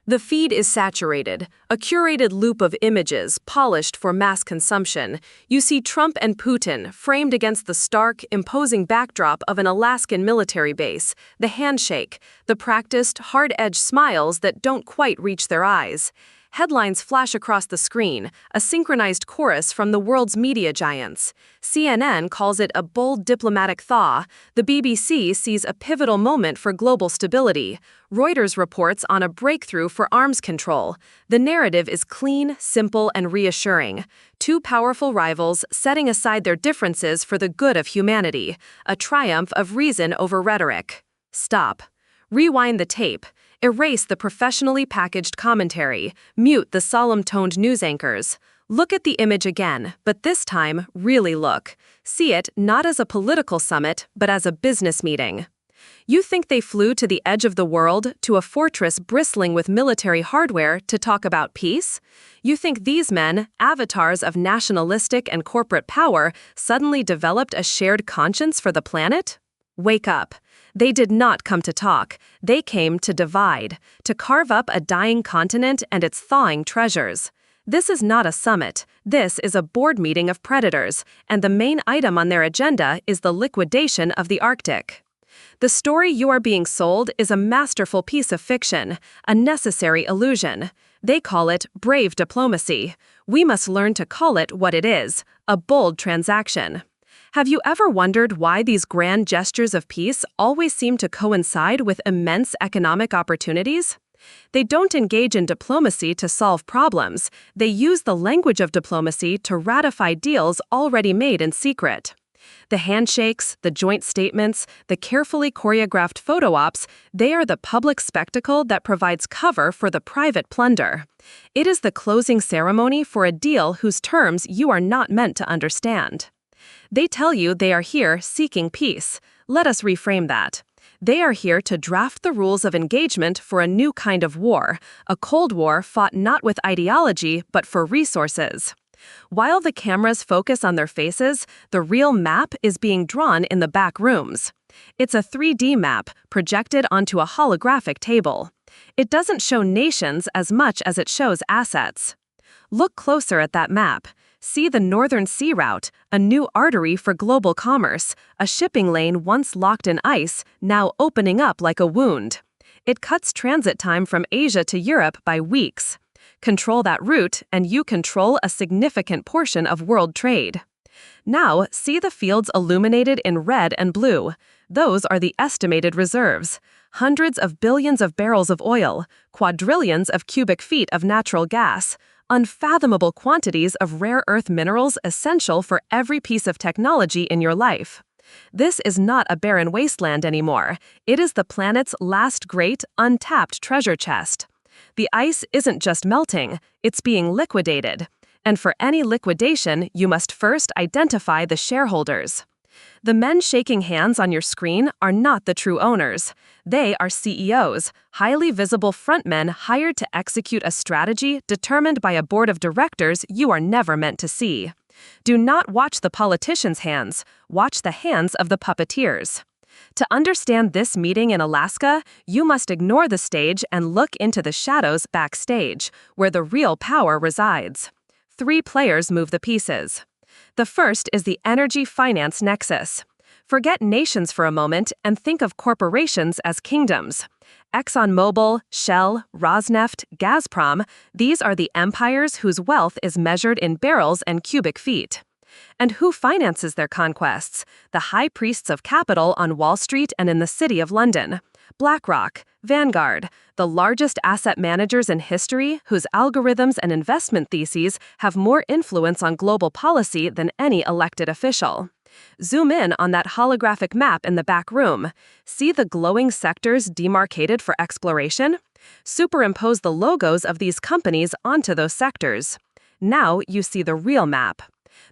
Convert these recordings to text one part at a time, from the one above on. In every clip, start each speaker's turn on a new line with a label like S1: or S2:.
S1: The feed is saturated, a curated loop of images polished for mass consumption. You see Trump and Putin framed against the stark, imposing backdrop of an Alaskan military base, the handshake, the practiced, hard-edged smiles that don't quite reach their eyes. Headlines flash across the screen, a synchronized chorus from the world's media giants. CNN calls it a bold diplomatic thaw. The BBC sees a pivotal moment for global stability. Reuters reports on a breakthrough for arms control. The narrative is clean, simple, and reassuring. Two powerful rivals setting aside their differences for the good of humanity. A triumph of reason over rhetoric. Stop. Rewind the tape. Erase the professionally packaged commentary. Mute the solemn-toned news anchors. Look at the image again, but this time, really look. See it not as a political summit, but as a business meeting. You think they flew to the edge of the world, to a fortress bristling with military hardware, to talk about peace? You think these men, avatars of nationalistic and corporate power, suddenly developed a shared conscience for the planet? Wake up. They did not come to talk. They came to divide, to carve up a dying continent and its thawing treasures. This is not a summit. This is a board meeting of predators, and the main item on their agenda is the liquidation of the Arctic. The story you are being sold is a masterful piece of fiction, a necessary illusion. They call it brave diplomacy. We must learn to call it what it is, a bold transaction. Have you ever wondered why these grand gestures of peace always seem to coincide with immense economic opportunities? They don't engage in diplomacy to solve problems. They use the language of diplomacy to ratify deals already made in secret. The handshakes, the joint statements, the carefully choreographed photo ops, they are the public spectacle that provides cover for the private plunder. It is the closing ceremony for a deal whose terms you are not meant to understand. They tell you they are here seeking peace. Let us reframe that. They are here to draft the rules of engagement for a new kind of war, a Cold War fought not with ideology but for resources. While the cameras focus on their faces, the real map is being drawn in the back rooms. It's a 3D map projected onto a holographic table. It doesn't show nations as much as it shows assets. Look closer at that map. See the Northern Sea Route, a new artery for global commerce, a shipping lane once locked in ice, now opening up like a wound. It cuts transit time from Asia to Europe by weeks. Control that route, and you control a significant portion of world trade. Now, see the fields illuminated in red and blue. Those are the estimated reserves. Hundreds of billions of barrels of oil, quadrillions of cubic feet of natural gas, unfathomable quantities of rare earth minerals essential for every piece of technology in your life. This is not a barren wasteland anymore. It is the planet's last great, untapped treasure chest. The ice isn't just melting, it's being liquidated. And for any liquidation, you must first identify the shareholders. The men shaking hands on your screen are not the true owners. They are CEOs, highly visible frontmen hired to execute a strategy determined by a board of directors you are never meant to see. Do not watch the politicians' hands, watch the hands of the puppeteers. To understand this meeting in Alaska, you must ignore the stage and look into the shadows backstage, where the real power resides. 3 players move the pieces. The first is the energy finance nexus. Forget nations for a moment and think of corporations as kingdoms. ExxonMobil, Shell, Rosneft, Gazprom, these are the empires whose wealth is measured in barrels and cubic feet. And who finances their conquests? The high priests of capital on Wall Street and in the City of London. BlackRock, Vanguard, the largest asset managers in history whose algorithms and investment theses have more influence on global policy than any elected official. Zoom in on that holographic map in the back room. See the glowing sectors demarcated for exploration? Superimpose the logos of these companies onto those sectors. Now you see the real map.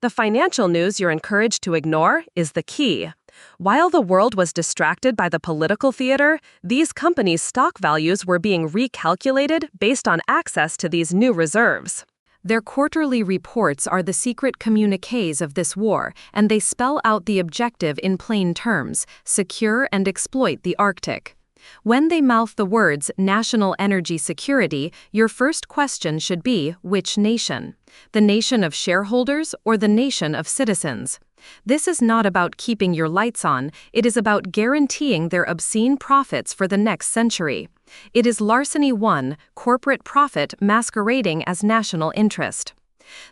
S1: The financial news you're encouraged to ignore is the key. While the world was distracted by the political theater, these companies' stock values were being recalculated based on access to these new reserves. Their quarterly reports are the secret communiques of this war, and they spell out the objective in plain terms: secure and exploit the Arctic. When they mouth the words national energy security, your first question should be, which nation? The nation of shareholders or the nation of citizens? This is not about keeping your lights on, it is about guaranteeing their obscene profits for the next century. It is larceny 1, corporate profit masquerading as national interest.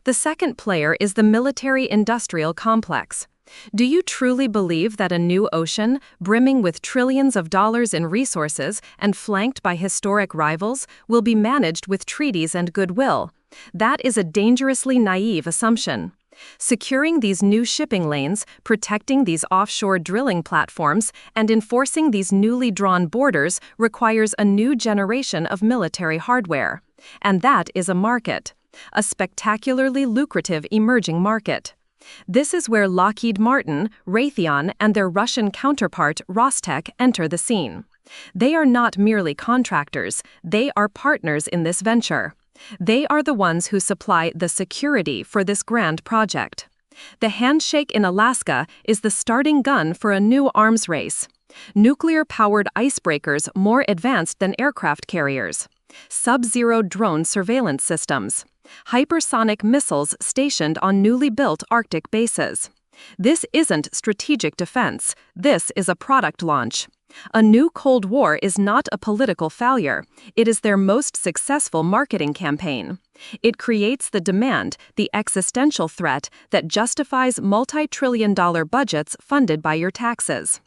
S1: The second player is the military-industrial complex. Do you truly believe that a new ocean, brimming with trillions of dollars in resources and flanked by historic rivals, will be managed with treaties and goodwill? That is a dangerously naive assumption. Securing these new shipping lanes, protecting these offshore drilling platforms, and enforcing these newly drawn borders requires a new generation of military hardware. And that is a market. A spectacularly lucrative emerging market. This is where Lockheed Martin, Raytheon, and their Russian counterpart Rostec enter the scene. They are not merely contractors, they are partners in this venture. They are the ones who supply the security for this grand project. The handshake in Alaska is the starting gun for a new arms race. Nuclear-powered icebreakers more advanced than aircraft carriers. Sub-zero drone surveillance systems. Hypersonic missiles stationed on newly built Arctic bases. This isn't strategic defense, this is a product launch. A new Cold War is not a political failure, it is their most successful marketing campaign. It creates the demand, the existential threat that justifies multi-trillion-dollar budgets funded by your taxes.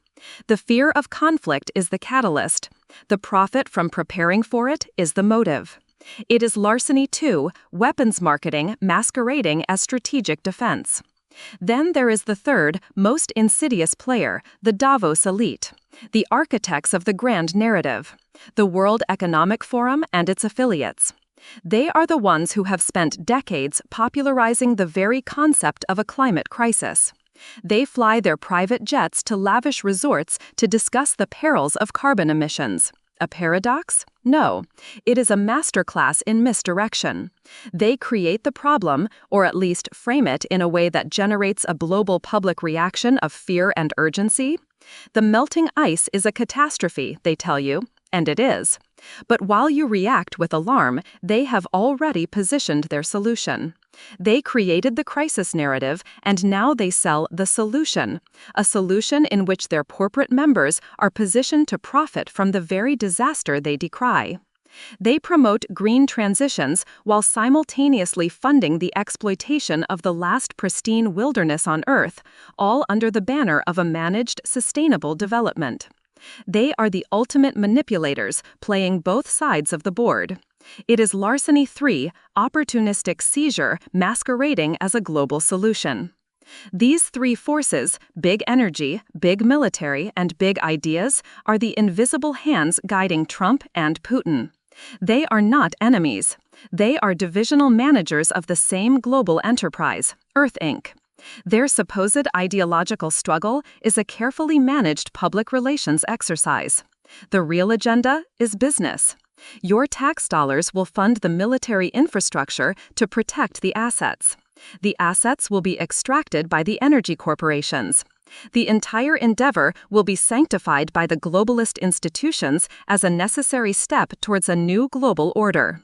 S1: The fear of conflict is the catalyst. The profit from preparing for it is the motive. It is larceny 2, weapons marketing masquerading as strategic defense. Then there is the third, most insidious player, the Davos elite, the architects of the grand narrative, the World Economic Forum and its affiliates. They are the ones who have spent decades popularizing the very concept of a climate crisis. They fly their private jets to lavish resorts to discuss the perils of carbon emissions. A paradox? No. It is a masterclass in misdirection. They create the problem, or at least frame it in a way that generates a global public reaction of fear and urgency. The melting ice is a catastrophe, they tell you, and it is. But while you react with alarm, they have already positioned their solution. They created the crisis narrative, and now they sell the solution, a solution in which their corporate members are positioned to profit from the very disaster they decry. They promote green transitions while simultaneously funding the exploitation of the last pristine wilderness on Earth, all under the banner of a managed, sustainable development. They are the ultimate manipulators, playing both sides of the board. It is larceny 3, opportunistic seizure masquerading as a global solution. These three forces, big energy, big military, and big ideas, are the invisible hands guiding Trump and Putin. They are not enemies. They are divisional managers of the same global enterprise, Earth Inc. Their supposed ideological struggle is a carefully managed public relations exercise. The real agenda is business. Your tax dollars will fund the military infrastructure to protect the assets. The assets will be extracted by the energy corporations. The entire endeavor will be sanctified by the globalist institutions as a necessary step towards a new global order.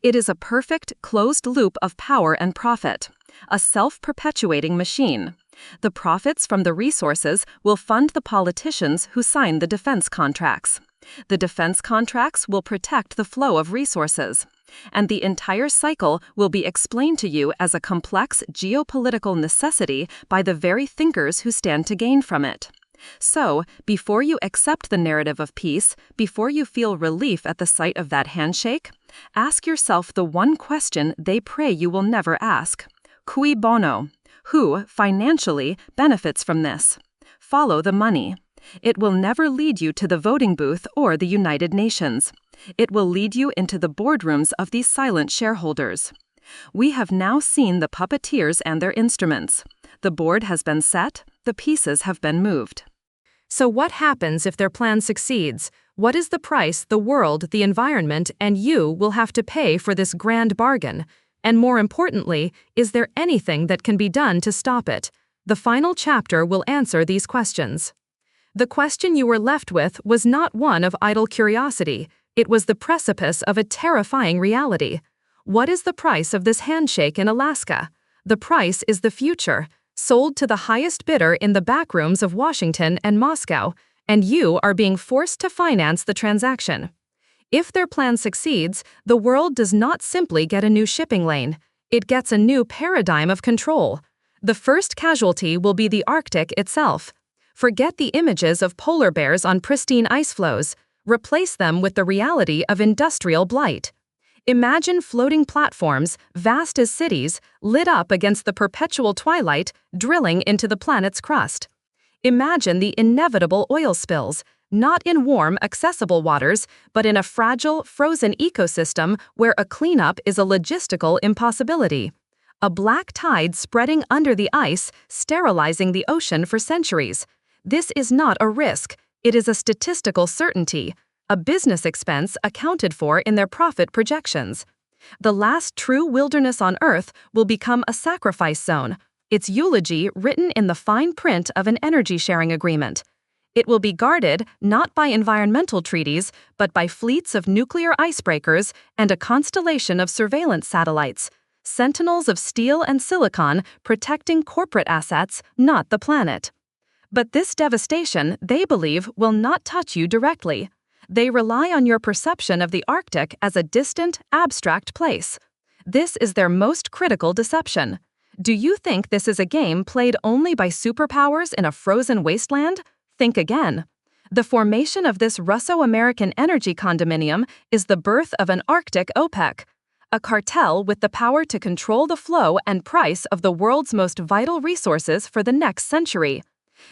S1: It is a perfect, closed loop of power and profit, a self-perpetuating machine. The profits from the resources will fund the politicians who sign the defense contracts. The defense contracts will protect the flow of resources. And the entire cycle will be explained to you as a complex geopolitical necessity by the very thinkers who stand to gain from it. So, before you accept the narrative of peace, before you feel relief at the sight of that handshake, ask yourself the one question they pray you will never ask. Cui bono? Who, financially, benefits from this? Follow the money. It will never lead you to the voting booth or the United Nations. It will lead you into the boardrooms of these silent shareholders. We have now seen the puppeteers and their instruments. The board has been set, the pieces have been moved. So what happens if their plan succeeds? What is the price the world, the environment, and you will have to pay for this grand bargain? And more importantly, is there anything that can be done to stop it? The final chapter will answer these questions. The question you were left with was not one of idle curiosity, it was the precipice of a terrifying reality. What is the price of this handshake in Alaska? The price is the future, sold to the highest bidder in the backrooms of Washington and Moscow, and you are being forced to finance the transaction. If their plan succeeds, the world does not simply get a new shipping lane, it gets a new paradigm of control. The first casualty will be the Arctic itself. Forget the images of polar bears on pristine ice floes. Replace them with the reality of industrial blight. Imagine floating platforms, vast as cities, lit up against the perpetual twilight, drilling into the planet's crust. Imagine the inevitable oil spills, not in warm, accessible waters, but in a fragile, frozen ecosystem where a cleanup is a logistical impossibility. A black tide spreading under the ice, sterilizing the ocean for centuries. This is not a risk, it is a statistical certainty, a business expense accounted for in their profit projections. The last true wilderness on Earth will become a sacrifice zone, its eulogy written in the fine print of an energy-sharing agreement. It will be guarded not by environmental treaties, but by fleets of nuclear icebreakers and a constellation of surveillance satellites, sentinels of steel and silicon protecting corporate assets, not the planet. But this devastation, they believe, will not touch you directly. They rely on your perception of the Arctic as a distant, abstract place. This is their most critical deception. Do you think this is a game played only by superpowers in a frozen wasteland? Think again. The formation of this Russo-American energy condominium is the birth of an Arctic OPEC, a cartel with the power to control the flow and price of the world's most vital resources for the next century.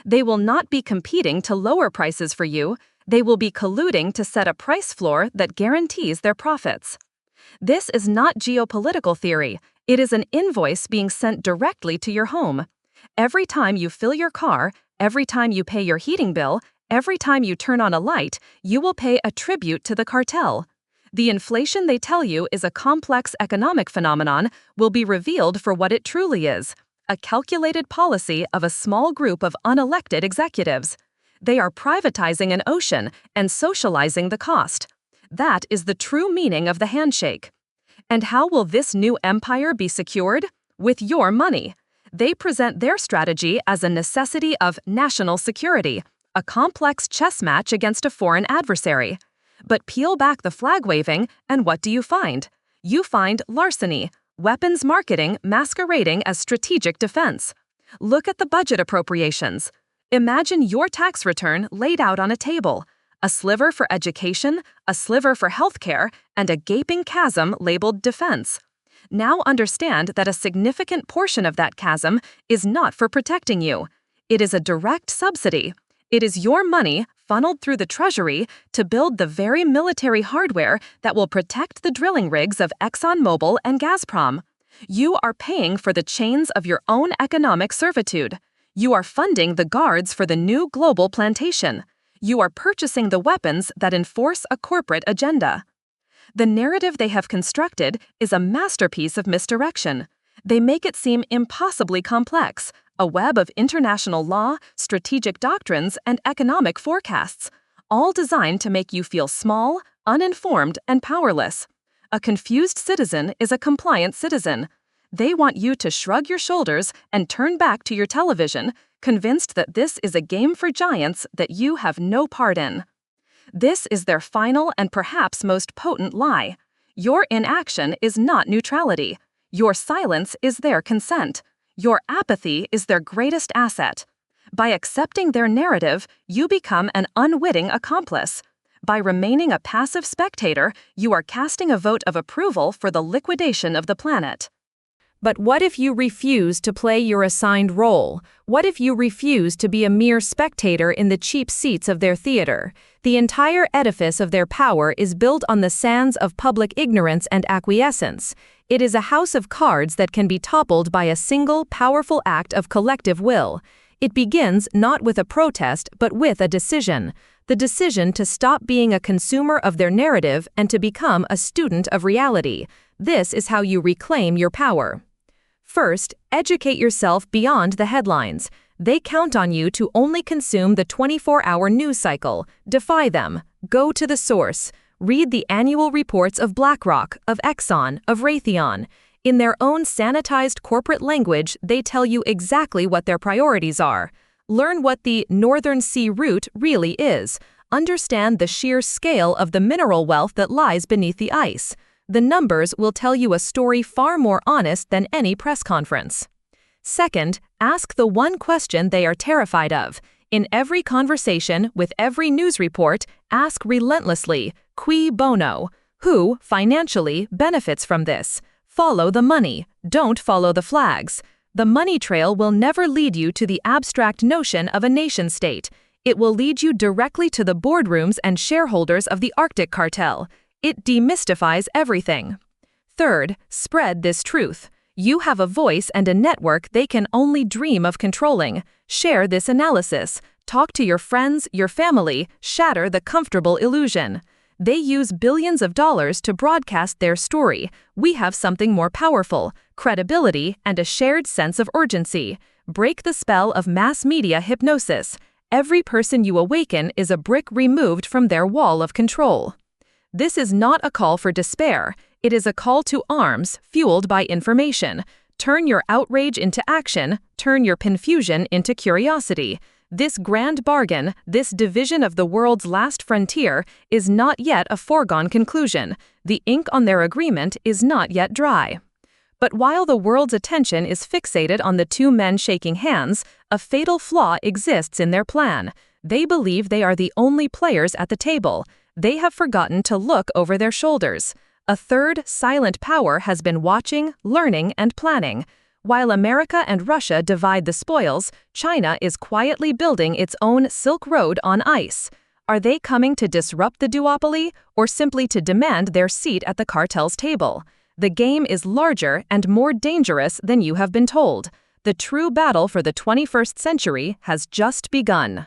S1: They will not be competing to lower prices for you, they will be colluding to set a price floor that guarantees their profits. This is not geopolitical theory, it is an invoice being sent directly to your home. Every time you fill your car, every time you pay your heating bill, every time you turn on a light, you will pay a tribute to the cartel. The inflation they tell you is a complex economic phenomenon will be revealed for what it truly is, a calculated policy of a small group of unelected executives. They are privatizing an ocean and socializing the cost. That is the true meaning of the handshake. And how will this new empire be secured? With your money. They present their strategy as a necessity of national security, a complex chess match against a foreign adversary. But peel back the flag waving, and what do you find? You find larceny, weapons marketing masquerading as strategic defense. Look at the budget appropriations. Imagine your tax return laid out on a table, a sliver for education, a sliver for healthcare, and a gaping chasm labeled defense. Now understand that a significant portion of that chasm is not for protecting you. It is a direct subsidy. It is your money funneled through the Treasury to build the very military hardware that will protect the drilling rigs of ExxonMobil and Gazprom. You are paying for the chains of your own economic servitude. You are funding the guards for the new global plantation. You are purchasing the weapons that enforce a corporate agenda. The narrative they have constructed is a masterpiece of misdirection. They make it seem impossibly complex, a web of international law, strategic doctrines, and economic forecasts, all designed to make you feel small, uninformed, and powerless. A confused citizen is a compliant citizen. They want you to shrug your shoulders and turn back to your television, convinced that this is a game for giants that you have no part in. This is their final and perhaps most potent lie. Your inaction is not neutrality. Your silence is their consent. Your apathy is their greatest asset. By accepting their narrative, you become an unwitting accomplice. By remaining a passive spectator, you are casting a vote of approval for the liquidation of the planet. But what if you refuse to play your assigned role? What if you refuse to be a mere spectator in the cheap seats of their theater? The entire edifice of their power is built on the sands of public ignorance and acquiescence. It is a house of cards that can be toppled by a single, powerful act of collective will. It begins not with a protest, but with a decision. The decision to stop being a consumer of their narrative and to become a student of reality. This is how you reclaim your power. First, educate yourself beyond the headlines. They count on you to only consume the 24-hour news cycle. Defy them. Go to the source. Read the annual reports of BlackRock, of Exxon, of Raytheon. In their own sanitized corporate language, they tell you exactly what their priorities are. Learn what the Northern Sea Route really is. Understand the sheer scale of the mineral wealth that lies beneath the ice. The numbers will tell you a story far more honest than any press conference. Second, ask the one question they are terrified of. In every conversation, with every news report, ask relentlessly, cui bono? Who, financially, benefits from this? Follow the money. Don't follow the flags. The money trail will never lead you to the abstract notion of a nation-state. It will lead you directly to the boardrooms and shareholders of the Arctic Cartel. It demystifies everything. Third, spread this truth. You have a voice and a network they can only dream of controlling. Share this analysis. Talk to your friends, your family, shatter the comfortable illusion. They use billions of dollars to broadcast their story. We have something more powerful, credibility and a shared sense of urgency. Break the spell of mass media hypnosis. Every person you awaken is a brick removed from their wall of control. This is not a call for despair. It is a call to arms, fueled by information. Turn your outrage into action. Turn your confusion into curiosity. This grand bargain, this division of the world's last frontier, is not yet a foregone conclusion. The ink on their agreement is not yet dry. But while the world's attention is fixated on the two men shaking hands, a fatal flaw exists in their plan. They believe they are the only players at the table. They have forgotten to look over their shoulders. A third, silent power has been watching, learning, and planning. While America and Russia divide the spoils, China is quietly building its own Silk Road on ice. Are they coming to disrupt the duopoly, or simply to demand their seat at the cartel's table? The game is larger and more dangerous than you have been told. The true battle for the 21st century has just begun.